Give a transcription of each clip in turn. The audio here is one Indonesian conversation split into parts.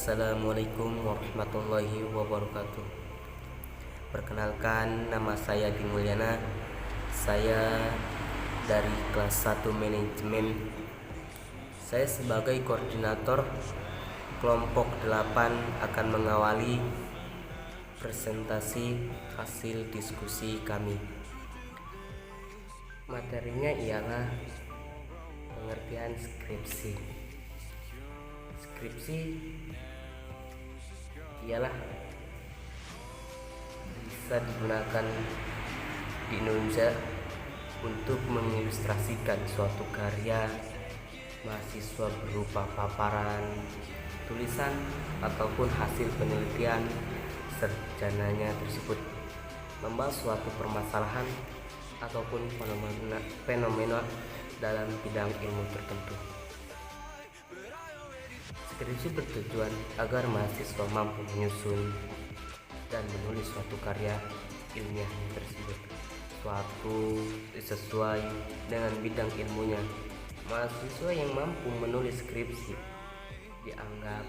Assalamualaikum warahmatullahi wabarakatuh. Perkenalkan, nama saya Dimulyana. Saya dari kelas 1 manajemen. Saya sebagai koordinator kelompok 8 akan mengawali presentasi hasil diskusi kami. Materinya ialah pengertian skripsi. Skripsi ialah bisa digunakan di Indonesia untuk mengilustrasikan suatu karya mahasiswa berupa paparan, tulisan, ataupun hasil penelitian sarjananya tersebut, membahas suatu permasalahan ataupun fenomena dalam bidang ilmu tertentu. Skripsi bertujuan agar mahasiswa mampu menyusun dan menulis suatu karya ilmiah tersebut sesuai dengan bidang ilmunya. Mahasiswa yang mampu menulis skripsi dianggap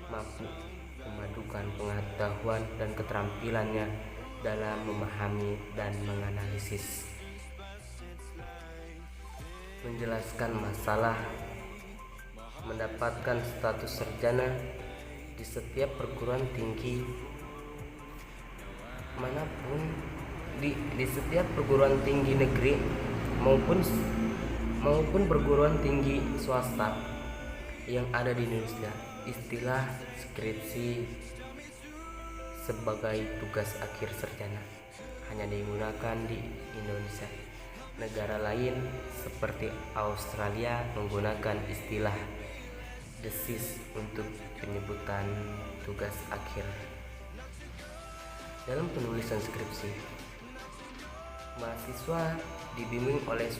mampu memadukan pengetahuan dan keterampilannya dalam memahami dan menganalisis, menjelaskan masalah, mendapatkan status sarjana di setiap perguruan tinggi manapun, di setiap perguruan tinggi negeri maupun perguruan tinggi swasta yang ada di Indonesia. Istilah skripsi sebagai tugas akhir sarjana hanya digunakan di Indonesia. Negara lain seperti Australia menggunakan istilah thesis untuk penyebutan tugas akhir. Dalam penulisan skripsi, mahasiswa dibimbing oleh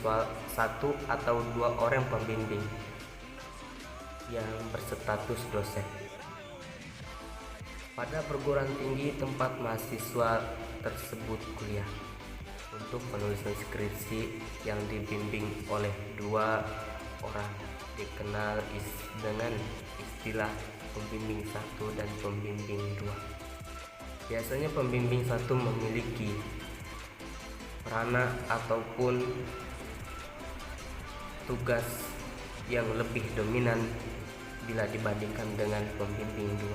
satu atau dua orang pembimbing yang berstatus dosen pada perguruan tinggi tempat mahasiswa tersebut kuliah. Untuk penulisan skripsi yang dibimbing oleh dua orang dikenal dengan istilah pembimbing 1 dan pembimbing 2. Biasanya pembimbing 1 memiliki peranan ataupun tugas yang lebih dominan bila dibandingkan dengan pembimbing 2.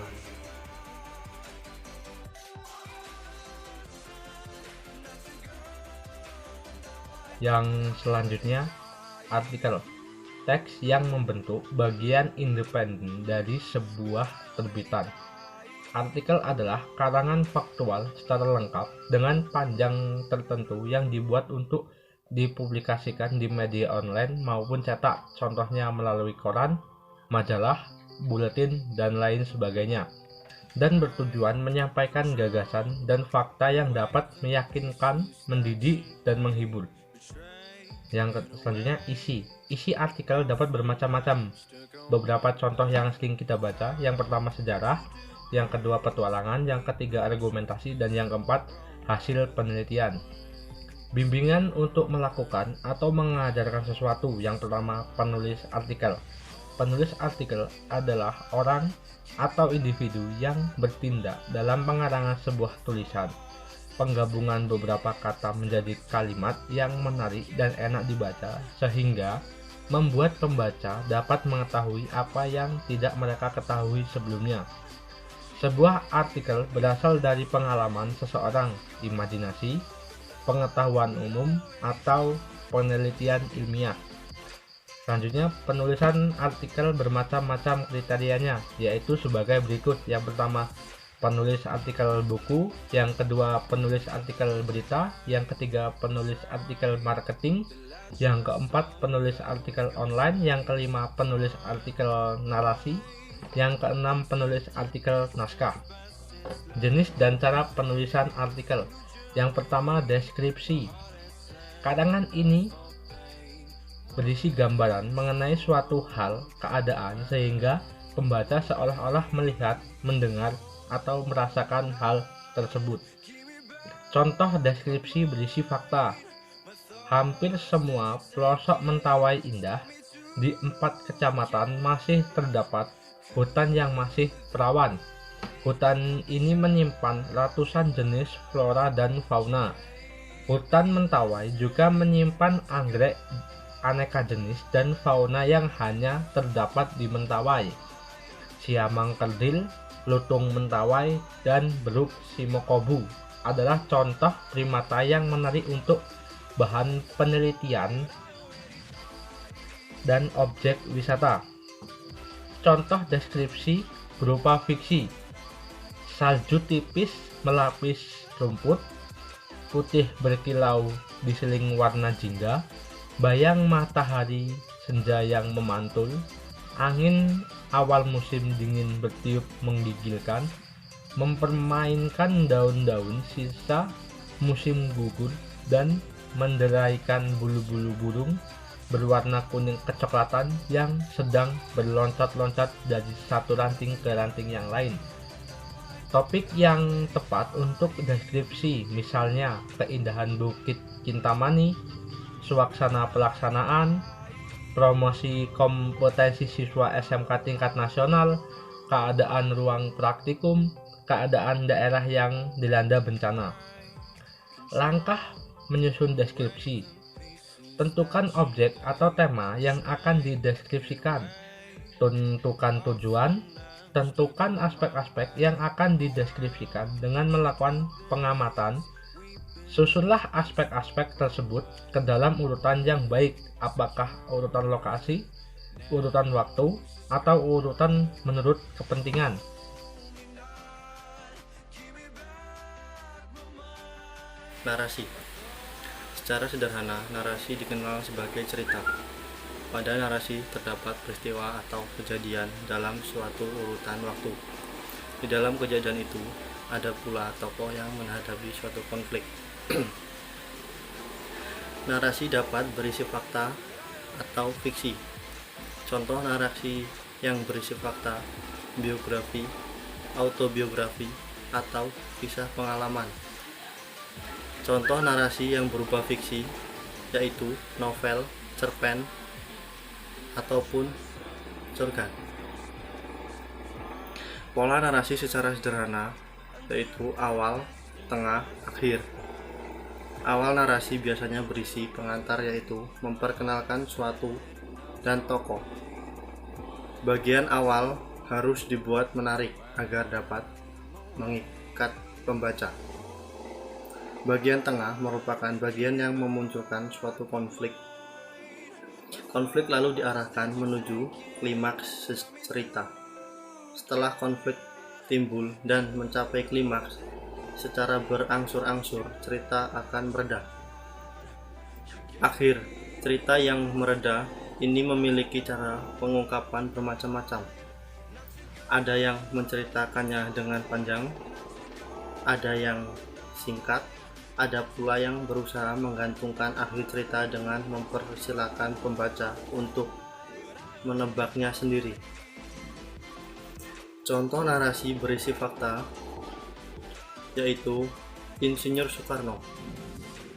Yang selanjutnya, artikel. Teks yang membentuk bagian independen dari sebuah terbitan. Artikel adalah karangan faktual secara lengkap dengan panjang tertentu yang dibuat untuk dipublikasikan di media online maupun cetak, contohnya melalui koran, majalah, buletin, dan lain sebagainya, dan bertujuan menyampaikan gagasan dan fakta yang dapat meyakinkan, mendidik, dan menghibur. Yang selanjutnya, isi artikel dapat bermacam-macam. Beberapa contoh yang sering kita baca: yang pertama sejarah, yang kedua petualangan, yang ketiga argumentasi, dan yang keempat hasil penelitian. Bimbingan untuk melakukan atau mengajarkan sesuatu. Yang pertama, penulis artikel. Penulis artikel adalah orang atau individu yang bertindak dalam pengarangan sebuah tulisan. Penggabungan beberapa kata menjadi kalimat yang menarik dan enak dibaca, sehingga membuat pembaca dapat mengetahui apa yang tidak mereka ketahui sebelumnya. Sebuah artikel berasal dari pengalaman seseorang, imajinasi, pengetahuan umum, atau penelitian ilmiah. Selanjutnya, penulisan artikel bermacam-macam kriterianya, yaitu sebagai berikut. Yang pertama, penulis artikel buku, yang kedua penulis artikel berita, yang ketiga penulis artikel marketing, yang keempat penulis artikel online, yang kelima penulis artikel narasi, yang keenam penulis artikel naskah. Jenis dan cara penulisan artikel. Yang pertama, deskripsi. Karangan ini berisi gambaran mengenai suatu hal, keadaan, sehingga pembaca seolah-olah melihat, mendengar, atau merasakan hal tersebut. Contoh deskripsi berisi fakta. Hampir semua pelosok Mentawai Indah di 4 kecamatan masih terdapat hutan yang masih perawan. Hutan ini menyimpan ratusan jenis flora dan fauna. Hutan Mentawai juga menyimpan anggrek aneka jenis dan fauna yang hanya terdapat di Mentawai. Siamang kerdil, lutung Mentawai, dan beruk simokobu adalah contoh primata yang menarik untuk bahan penelitian dan objek wisata. Contoh deskripsi berupa fiksi: salju tipis melapis rumput, putih berkilau diseling warna jingga, bayang matahari senja yang memantul, angin awal musim dingin bertiup menggigilkan, mempermainkan daun-daun sisa musim gugur, dan menderaikan bulu-bulu burung berwarna kuning kecoklatan yang sedang berloncat-loncat dari satu ranting ke ranting yang lain. Topik yang tepat untuk deskripsi misalnya keindahan Bukit Kintamani, suasana pelaksanaan, promosi kompetensi siswa SMK tingkat nasional, keadaan ruang praktikum, keadaan daerah yang dilanda bencana. Langkah menyusun deskripsi: tentukan objek atau tema yang akan dideskripsikan, tentukan tujuan, tentukan aspek-aspek yang akan dideskripsikan dengan melakukan pengamatan. Susunlah aspek-aspek tersebut ke dalam urutan yang baik, apakah urutan lokasi, urutan waktu, atau urutan menurut kepentingan. Narasi. Secara sederhana, narasi dikenal sebagai cerita. Pada narasi terdapat peristiwa atau kejadian dalam suatu urutan waktu. Di dalam kejadian itu, ada pula tokoh yang menghadapi suatu konflik. Narasi dapat berisi fakta atau fiksi. Contoh narasi yang berisi fakta: biografi, autobiografi, atau kisah pengalaman. Contoh narasi yang berupa fiksi yaitu novel, cerpen, ataupun cerpen. Pola narasi secara sederhana yaitu awal, tengah, akhir. Awal narasi biasanya berisi pengantar yaitu memperkenalkan suatu dan tokoh. Bagian awal harus dibuat menarik agar dapat mengikat pembaca. Bagian tengah merupakan bagian yang memunculkan suatu konflik. Konflik lalu diarahkan menuju klimaks cerita. Setelah konflik timbul dan mencapai klimaks, secara berangsur-angsur cerita akan mereda. Akhir, cerita yang mereda ini memiliki cara pengungkapan bermacam-macam. Ada yang menceritakannya dengan panjang, ada yang singkat, ada pula yang berusaha menggantungkan akhir cerita dengan mempersilahkan pembaca untuk menebaknya sendiri. Contoh narasi berisi fakta yaitu Insinyur Soekarno.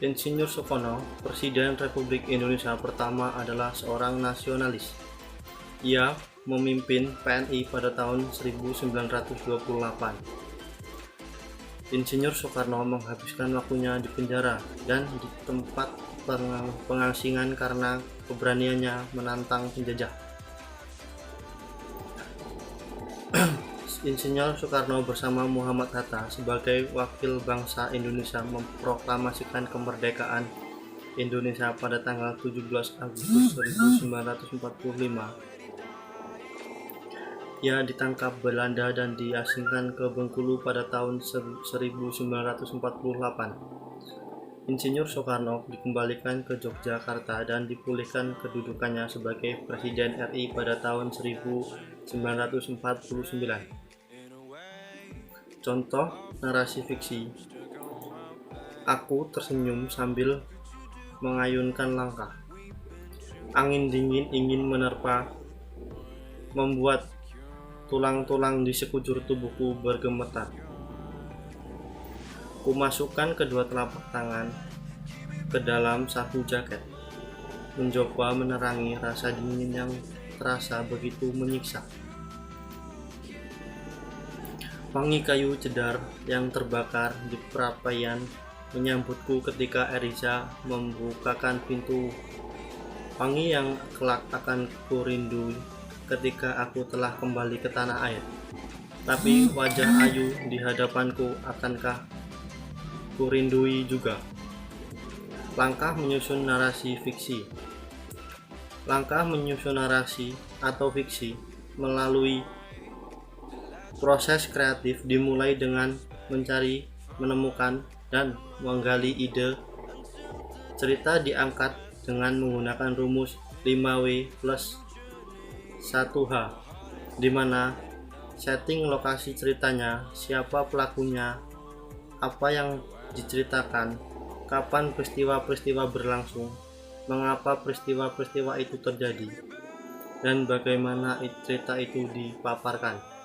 Insinyur Soekarno, Presiden Republik Indonesia pertama, adalah seorang nasionalis. Ia memimpin PNI pada tahun 1928. Insinyur Soekarno menghabiskan waktunya di penjara dan di tempat pengasingan karena keberaniannya menantang penjajah. Insinyur Soekarno bersama Muhammad Hatta sebagai wakil bangsa Indonesia memproklamasikan kemerdekaan Indonesia pada tanggal 17 Agustus 1945. Ia ditangkap Belanda dan diasingkan ke Bengkulu pada tahun 1948. Insinyur Soekarno dikembalikan ke Yogyakarta dan dipulihkan kedudukannya sebagai Presiden RI pada tahun 1949. Contoh narasi fiksi: aku tersenyum sambil mengayunkan langkah. Angin dingin ingin menerpa, membuat tulang-tulang di sekujur tubuhku bergemetar. Kumasukkan kedua telapak tangan ke dalam saku jaket, mencoba menerangi rasa dingin yang terasa begitu menyiksa. Wangi kayu cedar yang terbakar di perapian menyambutku ketika Erisa membukakan pintu. Wangi yang kelak akan kurindui ketika aku telah kembali ke tanah air. Tapi wajah Ayu di hadapanku akankah kurindui juga? Langkah menyusun narasi fiksi. Langkah menyusun narasi atau fiksi melalui proses kreatif dimulai dengan mencari, menemukan, dan menggali ide. Cerita diangkat dengan menggunakan rumus 5W plus 1H, di mana setting lokasi ceritanya, siapa pelakunya, apa yang diceritakan, kapan peristiwa-peristiwa berlangsung, mengapa peristiwa-peristiwa itu terjadi, dan bagaimana cerita itu dipaparkan.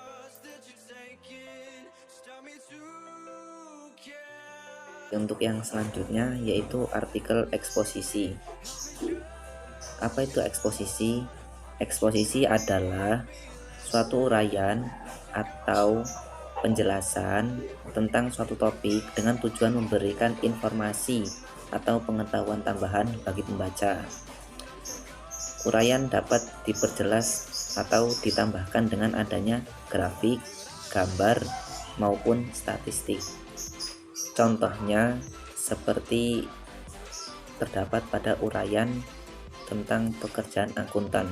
Untuk yang selanjutnya yaitu artikel eksposisi. Apa itu eksposisi? Eksposisi adalah suatu uraian atau penjelasan tentang suatu topik dengan tujuan memberikan informasi atau pengetahuan tambahan bagi pembaca. Uraian dapat diperjelas atau ditambahkan dengan adanya grafik, gambar, maupun statistik. Contohnya seperti terdapat pada uraian tentang pekerjaan akuntan,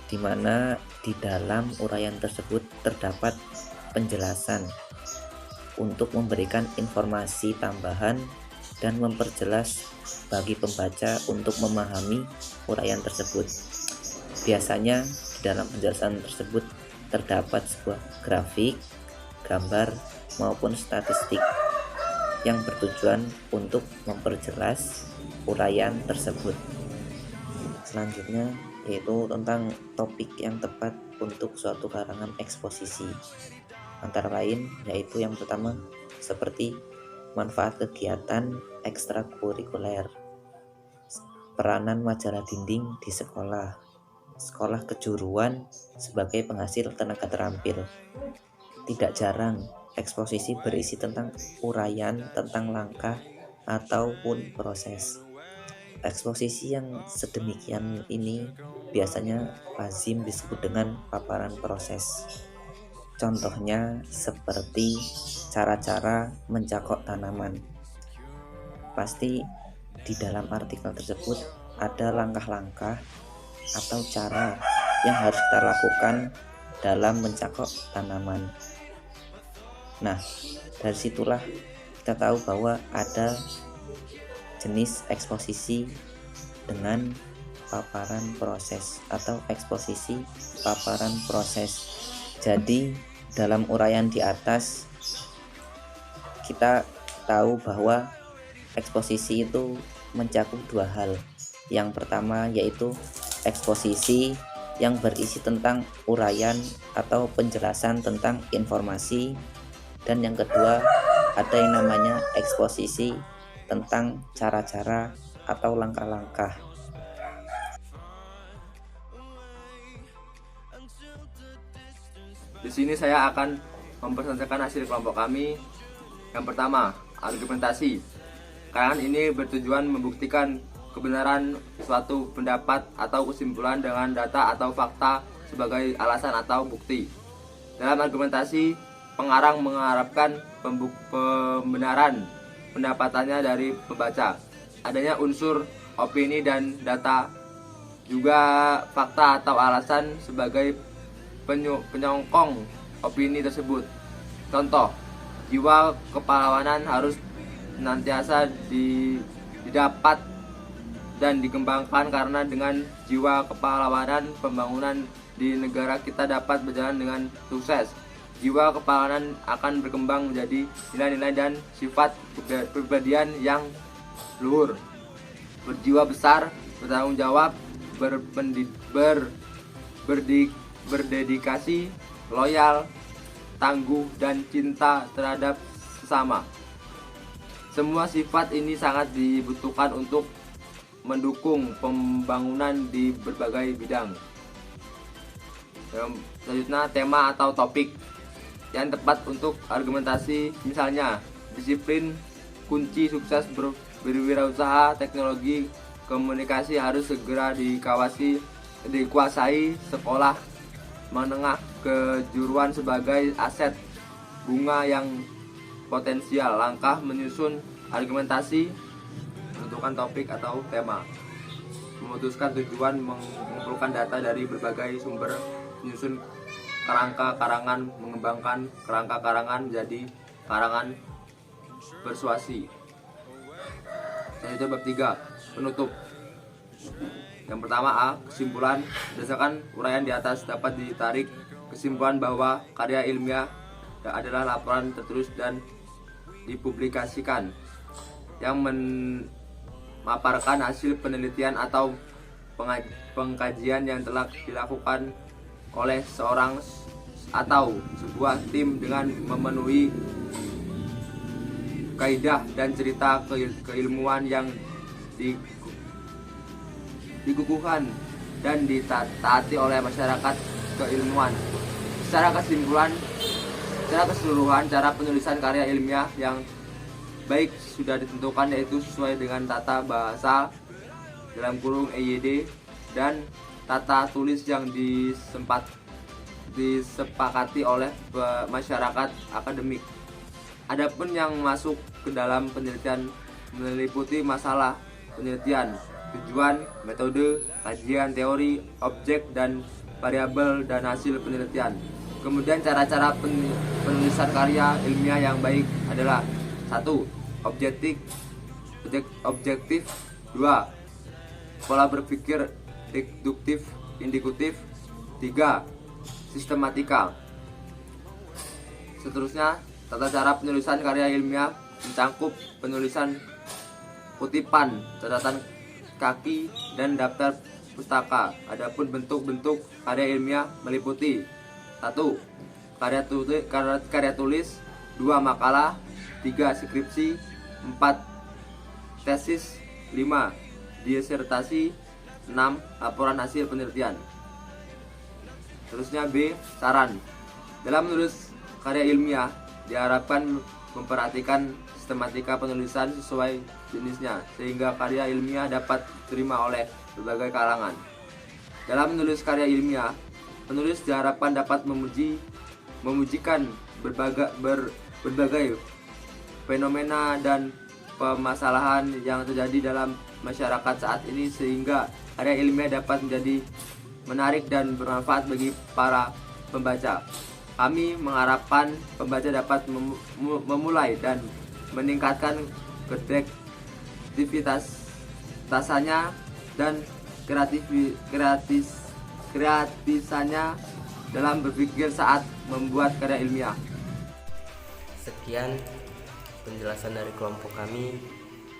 di mana di dalam uraian tersebut terdapat penjelasan untuk memberikan informasi tambahan dan memperjelas bagi pembaca untuk memahami uraian tersebut. Biasanya di dalam penjelasan tersebut terdapat sebuah grafik, gambar, maupun statistik yang bertujuan untuk memperjelas uraian tersebut. Selanjutnya yaitu tentang topik yang tepat untuk suatu karangan eksposisi. Antara lain yaitu yang pertama seperti manfaat kegiatan ekstrakurikuler, peranan majalah dinding di sekolah, sekolah kejuruan sebagai penghasil tenaga terampil. Tidak jarang eksposisi berisi tentang uraian tentang langkah ataupun proses. Eksposisi yang sedemikian ini biasanya lazim disebut dengan paparan proses. Contohnya seperti cara-cara mencakok tanaman. Pasti di dalam artikel tersebut ada langkah-langkah atau cara yang harus kita lakukan dalam mencakok tanaman. Nah, dari situlah kita tahu bahwa ada jenis eksposisi dengan paparan proses atau eksposisi paparan proses. Jadi, dalam uraian di atas kita tahu bahwa eksposisi itu mencakup dua hal. Yang pertama yaitu eksposisi yang berisi tentang uraian atau penjelasan tentang informasi, dan yang kedua ada yang namanya eksposisi tentang cara-cara atau langkah-langkah. Di sini saya akan mempresentasikan hasil kelompok kami. Yang pertama, argumentasi. Karangan ini bertujuan membuktikan kebenaran suatu pendapat atau kesimpulan dengan data atau fakta sebagai alasan atau bukti. Dalam argumentasi, pengarang mengharapkan pembenaran pendapatannya dari pembaca. Adanya unsur opini dan data, juga fakta atau alasan sebagai penyongkong opini tersebut. Contoh, jiwa kepahlawanan harus senantiasa didapat dan dikembangkan, karena dengan jiwa kepahlawanan pembangunan di negara kita dapat berjalan dengan sukses. Jiwa kepahlawanan akan berkembang menjadi nilai-nilai dan sifat kepribadian yang luhur, berjiwa besar, bertanggung jawab, berdedikasi, loyal, tangguh, dan cinta terhadap sesama. Semua sifat ini sangat dibutuhkan untuk mendukung pembangunan di berbagai bidang. Selanjutnya, tema atau topik. yang tepat untuk argumentasi, misalnya disiplin kunci sukses berwirausaha, teknologi komunikasi harus segera dikuasai, sekolah menengah kejuruan sebagai aset, bunga yang potensial, langkah menyusun argumentasi, menentukan topik atau tema, memutuskan tujuan, mengumpulkan data dari berbagai sumber, menyusun kerangka karangan, mengembangkan kerangka karangan jadi karangan persuasi. Selanjutnya bab 3, penutup. Yang pertama A, kesimpulan. Berdasarkan uraian di atas dapat ditarik kesimpulan bahwa karya ilmiah adalah laporan tertulis dan dipublikasikan yang memaparkan hasil penelitian atau pengkajian yang telah dilakukan oleh seorang atau sebuah tim dengan memenuhi kaidah dan cerita keilmuan yang diguguhkan dan ditaati oleh masyarakat keilmuan. Secara keseluruhan, cara penulisan karya ilmiah yang baik sudah ditentukan, yaitu sesuai dengan tata bahasa (EYD) dan tata tulis yang disepakati oleh masyarakat akademik. Adapun yang masuk ke dalam penelitian meliputi masalah penelitian, tujuan, metode, kajian, teori, objek dan variabel dan hasil penelitian. Kemudian cara-cara penulisan karya ilmiah yang baik adalah 1. Objektif 2. Pola berpikir deduktif induktif. 3. Sistematika. Seterusnya, tata cara penulisan karya ilmiah mencakup penulisan kutipan, catatan kaki, dan daftar pustaka. Adapun bentuk-bentuk karya ilmiah meliputi 1. Karya tulis, 2. Makalah, 3. Skripsi, 4. Tesis, 5. Disertasi, 6. Laporan hasil penelitian. Terusnya B. Saran. Dalam menulis karya ilmiah diharapkan memperhatikan sistematika penulisan sesuai jenisnya sehingga karya ilmiah dapat diterima oleh berbagai kalangan. Dalam menulis karya ilmiah, penulis diharapkan dapat memujikan berbagai fenomena dan permasalahan yang terjadi dalam masyarakat saat ini sehingga karya ilmiah dapat menjadi menarik dan bermanfaat bagi para pembaca. Kami mengharapkan pembaca dapat memulai dan meningkatkan kreativitasnya dan kreativitasnya dalam berpikir saat membuat karya ilmiah. Sekian penjelasan dari kelompok kami.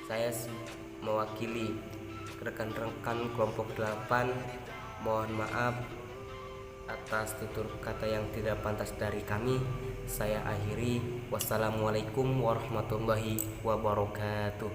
Saya mewakili rekan-rekan kelompok 8. Mohon maaf atas tutur kata yang tidak pantas dari kami. Saya akhiri. Wassalamualaikum warahmatullahi wabarakatuh.